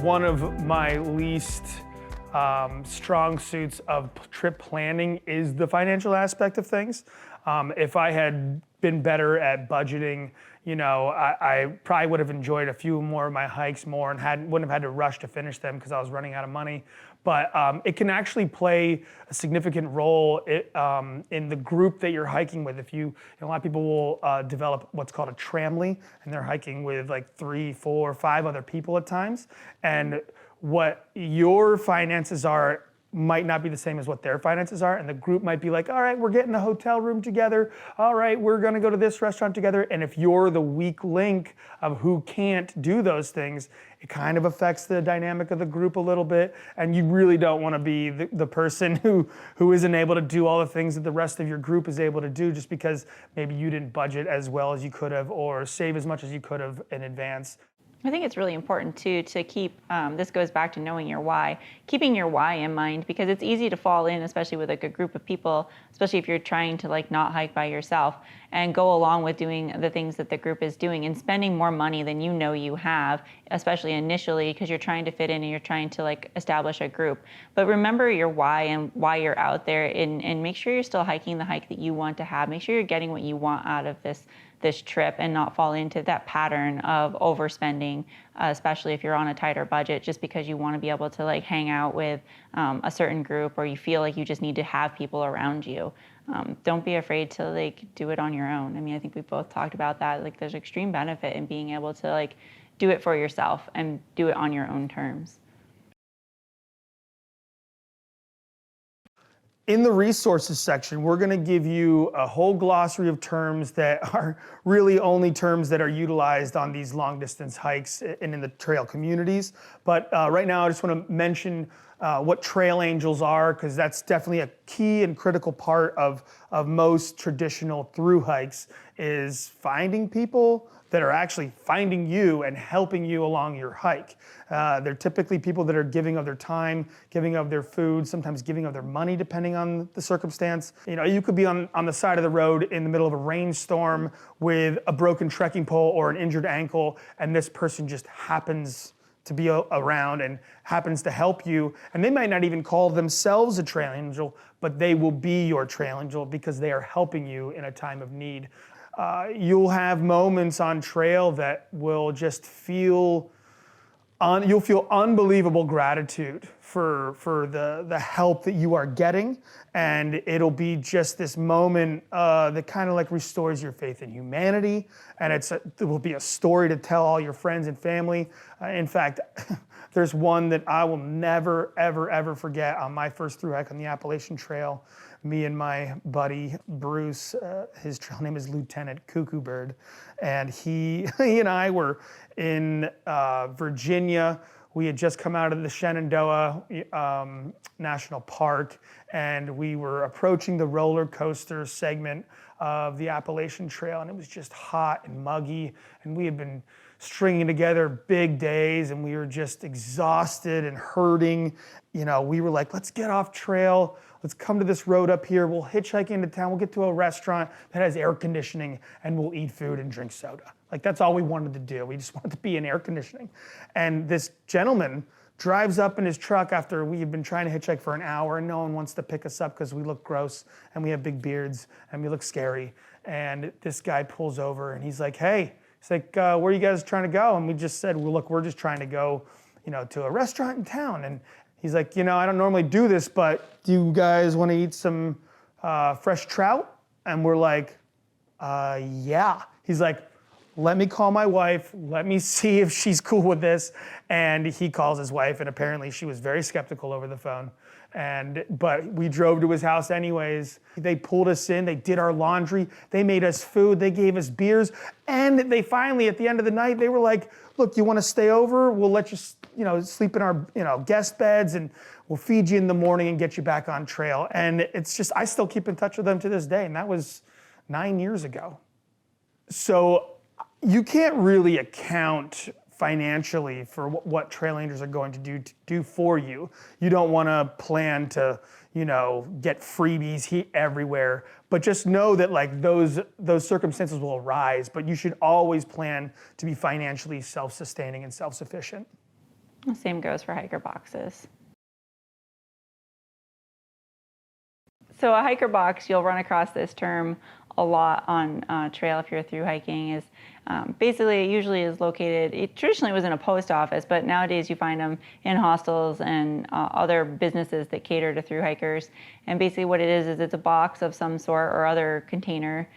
One of my least strong suits of trip planning is the financial aspect of things. If I had been better at budgeting, I probably would have enjoyed a few more of my hikes more and wouldn't have had to rush to finish them because I was running out of money. But it can actually play a significant role in the group that you're hiking with. A lot of people will develop what's called a tramily, and they're hiking with like 3, 4, 5 other people at times. And what your finances are might not be the same as what their finances are, and the group might be like, all right, we're getting a hotel room together, all right, we're gonna go to this restaurant together, and if you're the weak link of who can't do those things, it kind of affects the dynamic of the group a little bit, and you really don't wanna be the person who isn't able to do all the things that the rest of your group is able to do just because maybe you didn't budget as well as you could have or save as much as you could have in advance. I think it's really important too to keep, this goes back to knowing your why, keeping your why in mind, because it's easy to fall in, especially with like a group of people, especially if you're trying to like not hike by yourself and go along with doing the things that the group is doing and spending more money than you know you have, especially initially because you're trying to fit in and you're trying to like establish a group. But remember your why and why you're out there, and make sure you're still hiking the hike that you want to have. Make sure you're getting what you want out of this trip and not fall into that pattern of overspending, especially if you're on a tighter budget, just because you want to be able to like hang out with a certain group, or you feel like you just need to have people around you. Don't be afraid to like do it on your own. I mean, I think we both talked about that. Like there's extreme benefit in being able to like do it for yourself and do it on your own terms. In the resources section, we're going to give you a whole glossary of terms that are really only terms that are utilized on these long distance hikes and in the trail communities. But right now I just want to mention what trail angels are, because that's definitely a key and critical part of most traditional through hikes, is finding people that are actually finding you and helping you along your hike. They're typically people that are giving of their time, giving of their food, sometimes giving of their money depending on the circumstance. You could be on the side of the road in the middle of a rainstorm with a broken trekking pole or an injured ankle, and this person just happens to be around and happens to help you. And they might not even call themselves a trail angel, but they will be your trail angel because they are helping you in a time of need. You'll have moments on trail that will just you'll feel unbelievable gratitude for the help that you are getting, and it'll be just this moment that kind of like restores your faith in humanity, and it will be a story to tell all your friends and family. In fact, there's one that I will never, ever, ever forget on my first through hike on the Appalachian Trail. Me and my buddy Bruce, his trail name is Lieutenant Cuckoo Bird, and he and I were in Virginia. We had just come out of the Shenandoah National Park, and we were approaching the roller coaster segment of the Appalachian Trail, and it was just hot and muggy, and we had been stringing together big days, and we were just exhausted and hurting. We were like, let's get off trail. Let's come to this road up here. We'll hitchhike into town. We'll get to a restaurant that has air conditioning, and we'll eat food and drink soda. Like, that's all we wanted to do. We just wanted to be in air conditioning. And this gentleman drives up in his truck after we had been trying to hitchhike for an hour, and no one wants to pick us up because we look gross and we have big beards and we look scary. And this guy pulls over and he's like, hey, where are you guys trying to go? And we just said, well, look, we're just trying to go, to a restaurant in town. And he's like, I don't normally do this, but do you guys want to eat some fresh trout? And we're like, yeah. He's like, let me call my wife. Let me see if she's cool with this. And he calls his wife, and apparently she was very skeptical over the phone. But we drove to his house anyways. They pulled us in, they did our laundry, they made us food, they gave us beers, and they finally, at the end of the night, they were like, look, you want to stay over? We'll let you, sleep in our, guest beds, and we'll feed you in the morning and get you back on trail. And it's just, I still keep in touch with them to this day, and that was 9 years ago. So you can't really account financially for what trail angels are going to do for you. You don't want to plan to, get freebies everywhere, but just know that like those circumstances will arise, but you should always plan to be financially self-sustaining and self-sufficient. The same goes for hiker boxes. So a hiker box, you'll run across this term a lot on trail if you're through hiking, is basically it usually is located, it traditionally was in a post office, but nowadays you find them in hostels and other businesses that cater to through hikers. And basically what it is it's a box of some sort or other container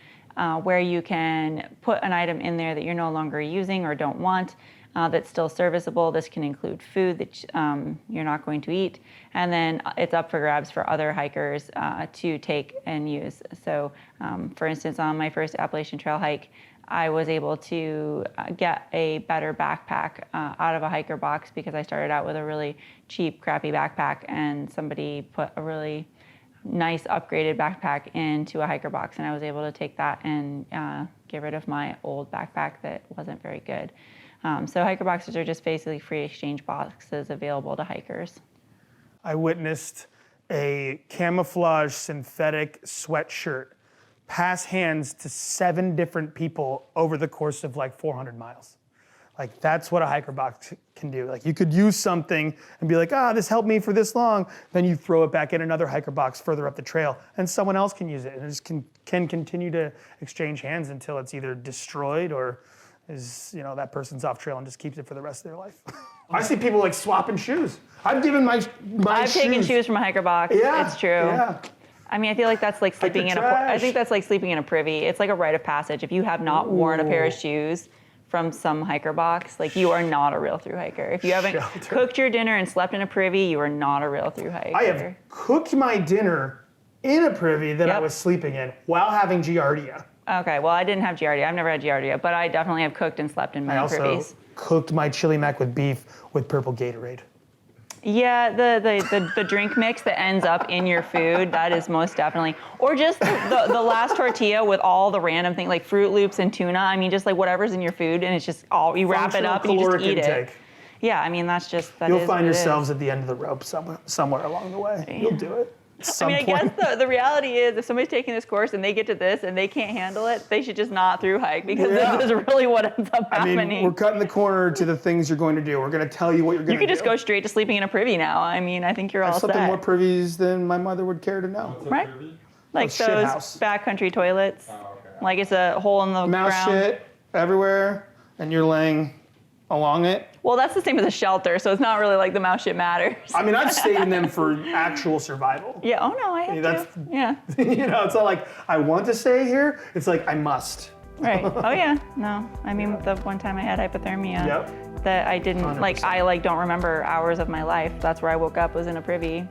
where you can put an item in there that you're no longer using or don't want. That's still serviceable. This can include food that you're not going to eat, and then it's up for grabs for other hikers to take and use. So, for instance, on my first Appalachian Trail hike, I was able to get a better backpack out of a hiker box because I started out with a really cheap, crappy backpack, and somebody put a really nice upgraded backpack into a hiker box, and I was able to take that and get rid of my old backpack that wasn't very good. So hiker boxes are just basically free exchange boxes available to hikers. I witnessed a camouflage synthetic sweatshirt pass hands to 7 different people over the course of like 400 miles. Like that's what a hiker box can do. Like you could use something and be like, this helped me for this long. Then you throw it back in another hiker box further up the trail and someone else can use it. And it just can continue to exchange hands until it's either destroyed or that person's off trail and just keeps it for the rest of their life. I see people like swapping shoes. I've given I've taken shoes from a hiker box. Yeah, it's true. Yeah. I mean, I feel like that's like sleeping in I think that's like sleeping in a privy. It's like a rite of passage. If you have not worn a pair of shoes from some hiker box, like you are not a real through hiker. If you haven't cooked your dinner and slept in a privy, you are not a real through hiker. I have cooked my dinner in a privy that I was sleeping in while having Giardia. Okay, well, I didn't have Giardia. I've never had Giardia, but I definitely have cooked and slept in many privies. I also cooked my chili mac with beef with purple Gatorade. Yeah, the drink mix that ends up in your food, that is most definitely. Or just the last tortilla with all the random things like Fruit Loops and tuna. I mean, just like whatever's in your food, and it's just all, you wrap it up and you just eat it. Yeah, I mean, that's just, You'll find yourselves at the end of the rope somewhere along the way. Yeah. You'll do it. I guess the reality is if somebody's taking this course and they get to this and they can't handle it, they should just not through hike because this is really what ends up happening. I mean, we're cutting the corner to the things you're going to do. We're going to tell you what you're going to do. You could just go straight to sleeping in a privy now. I mean, I think you're all set. I slept in more privies than my mother would care to know. Right? Like those backcountry toilets. Oh, okay. Like it's a hole in the mouse ground. Shit everywhere and you're laying along it. Well, that's the same as a shelter, so it's not really like the mouse shit matters. I mean, I've stayed in them for actual survival. Yeah, oh no, I have to. Yeah. It's not like I want to stay here. It's like I must. Right. Oh yeah. No. I mean, the one time I had hypothermia that I didn't 100%. I don't remember hours of my life. That's where I woke up was in a privy.